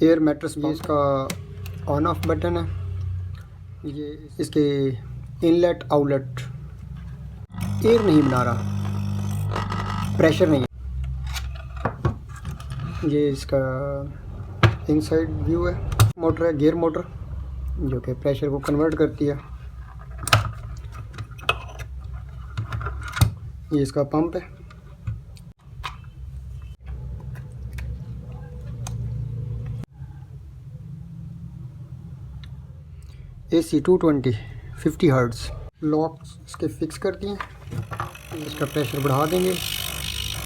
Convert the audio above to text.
Air mattress, ये इसका on off button है, ये इसके इनलेट आउटलेट। एयर नहीं बना रहा, प्रेशर नहीं है। ये इसका इनसाइड व्यू है। मोटर है, गियर मोटर, जो कि प्रेशर को कन्वर्ट करती है। ये इसका पंप है। AC 220 50 hertz. लॉक्स इसके फिक्स कर दिए। इसका प्रेशर बढ़ा देंगे।